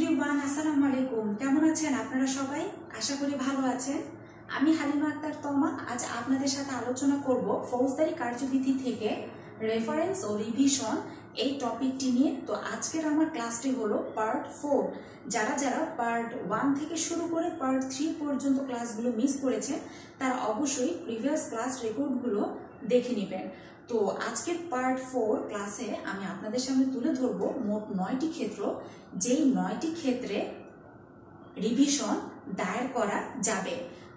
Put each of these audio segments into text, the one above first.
Everyone, আসসালামু আলাইকুম। কেমন আছেন আপনারা সবাই? আশা করি ভালো আছেন। আমি হালিমা আক্তার তমা আজ আপনাদের সাথে আলোচনা করব ফৌজদারি কার্যবিধি থেকে রেফারেন্স ও রিভিশন এই টপিকটি নিয়ে। তো আজকের আমার ক্লাসটি হলো পার্ট 4। যারা যারা পার্ট 1 থেকে শুরু করে পার্ট 3 পর্যন্ত ক্লাসগুলো মিস করেছেন তারা অবশ্যই প্রিভিয়াস ক্লাস রেকর্ডগুলো দেখে নেবেন। তো আজকের পার্ট 4 ক্লাসে আমি আপনাদের সামনে তুলে ধরব মোট 9টি ক্ষেত্র, যেই 9টি ক্ষেত্রে রিভিশন দায়ের করা যাবে।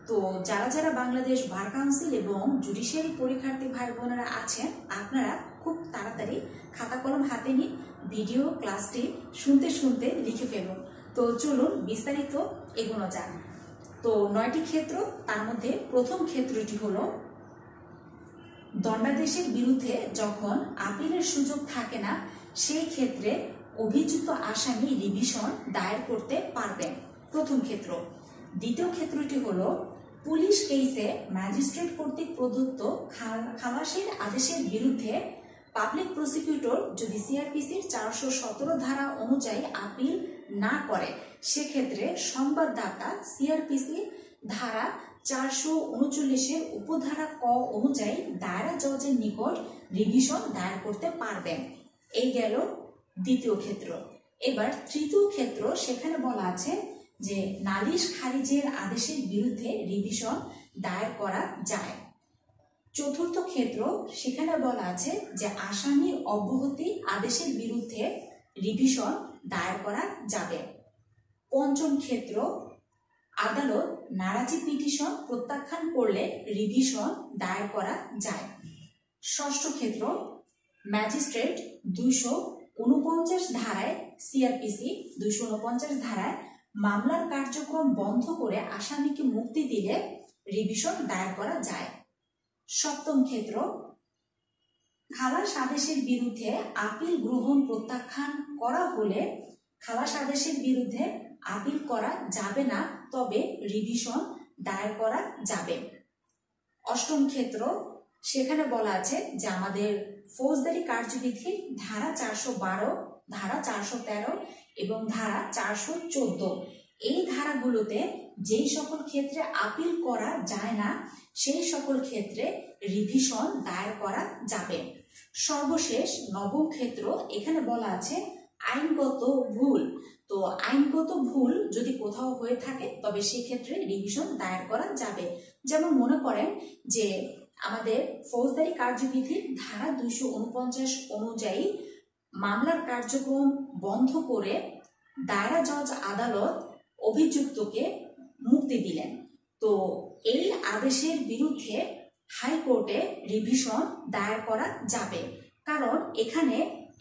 তো যারা যারা বাংলাদেশ বার কাউন্সিল এবং জুডিশিয়ারি পরীক্ষার্থী ভাই বোনেরা আছেন, আপনারা খুব তাড়াতাড়ি খাতা কলম হাতে নিয়ে ভিডিও ক্লাসটি শুনতে শুনতে লিখে ফেলুন। তো চলুন বিস্তারিত এগোনো যাক। তো 9টি ক্ষেত্র, তার মধ্যে প্রথম ক্ষেত্রটি হলো দণ্ডাদেশের বিরুদ্ধে যখন আপিলের সুযোগ থাকে না, সেই ক্ষেত্রে অভিযুক্ত আসামি রিভিশন দায়ের করতে পারবেন। প্রথম ক্ষেত্র। দ্বিতীয় ক্ষেত্রটি হলো পুলিশ কেসে ম্যাজিস্ট্রেট কর্তৃক প্রদত্ত খালাসের আদেশের বিরুদ্ধে পাবলিক প্রসিকিউটর যদি সিআরপিসির 417 ধারা অনুযায়ী আপিল না করে, সেক্ষেত্রে সংবাদদাতা সিআরপিসি ধারা 439-এর উপধারা ক অনুযায়ী দায়রা জজের নিকট রিভিশন দায়ের করতে পারবেন। এই গেল দ্বিতীয় ক্ষেত্র। এবার তৃতীয় ক্ষেত্র, সেখানে বলা আছে যে নালিশ খারিজের আদেশের বিরুদ্ধে রিভিশন দায়ের করা যায়। চতুর্থ ক্ষেত্র, সেখানে বলা আছে যে আসামি অব্যাহতি আদেশের বিরুদ্ধে রিভিশন দায়ের করা যাবে। পঞ্চম ক্ষেত্র, আদালত নারাজি পিটিশন প্রত্যাখ্যান করলে রিভিশন দায়ের করা যায়। ষষ্ঠ ক্ষেত্র, ম্যাজিস্ট্রেট 249 ধারায় সিআরপিসি 249 ধারায় মামলার কার্যক্রম বন্ধ করে আসামিকে মুক্তি দিলে রিভিশন দায়ের করা যায়। সপ্তম ক্ষেত্র, খালাস আদেশের বিরুদ্ধে আপিল গ্রহণ প্রত্যাখ্যান করা হলে খালাস আদেশের বিরুদ্ধে আপিল করা যাবে না, তবে রিভিশন দায়ের করা যাবে। অষ্টম ক্ষেত্র, সেখানে বলা আছে যে আমাদের ফৌজদারি কার্যবিধির ধারা 412, ধারা 413 এবং ধারা 414 এই ধারাগুলোতে যেই সকল ক্ষেত্রে আপিল করা যায় না, সেই সকল ক্ষেত্রে রিভিশন দায়ের করা যাবে। সর্বশেষ নবম ক্ষেত্র, এখানে বলা আছে আইনগত ভুল। তো আইনগত ভুল যদি কোথাও হয়ে থাকে তবে সেই ক্ষেত্রে রিভিশন দায়ের করা যাবে। যেমন মনে করেন যে আমাদের ফৌজদারি কার্যবিধির ধারা 249 অনুযায়ী মামলার কার্যক্রম বন্ধ করে দায়রা জজ আদালত অভিযুক্তকে মুক্তি দিলেন। তো এই আদেশের বিরুদ্ধে হাইকোর্টে রিভিশন দায়ের করা যাবে, কারণ এখানে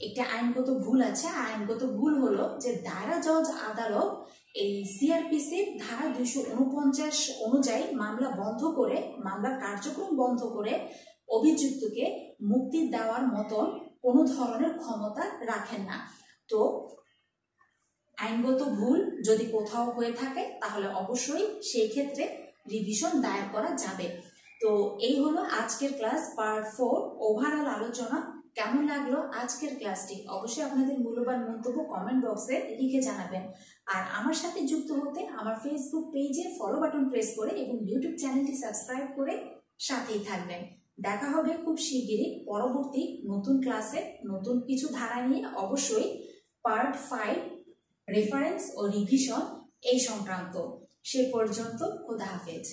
একটা আইনগত ভুল আছে। আইনগত ভুল হলো যে দায়রা জজ আদালত এই সিআরপিসির ধারা 249 অনুযায়ী মামলা বন্ধ করে, মামলার কার্যক্রম বন্ধ করে অভিযুক্তকে মুক্তি দেওয়ার মতন কোনো ধরনের ক্ষমতা রাখেন না। তো আইনগত ভুল যদি কোথাও হয়ে থাকে তাহলে অবশ্যই সেই ক্ষেত্রে রিভিশন দায়ের করা যাবে। তো এই হলো আজকের ক্লাস পার্ট 4 ওভারঅল আলোচনা। কেমন লাগলো আজকের ক্লাসটি? অবশ্যই আপনাদের মূল্যবান মন্তব্য কমেন্ট বক্সে লিখে জানাবেন। আর আমার সাথে যুক্ত হতে আমার ফেসবুক পেজে ফলো বাটন প্রেস করে এবং ইউটিউব চ্যানেলটি সাবস্ক্রাইব করে সাথেই থাকবেন। দেখা হবে খুব শিগগিরই পরবর্তী নতুন ক্লাসে নতুন কিছু ধারা নিয়ে, অবশ্যই পার্ট 5 রেফারেন্স ও রিভিশন এই সংক্রান্ত। সে পর্যন্ত খোদা হাফেজ।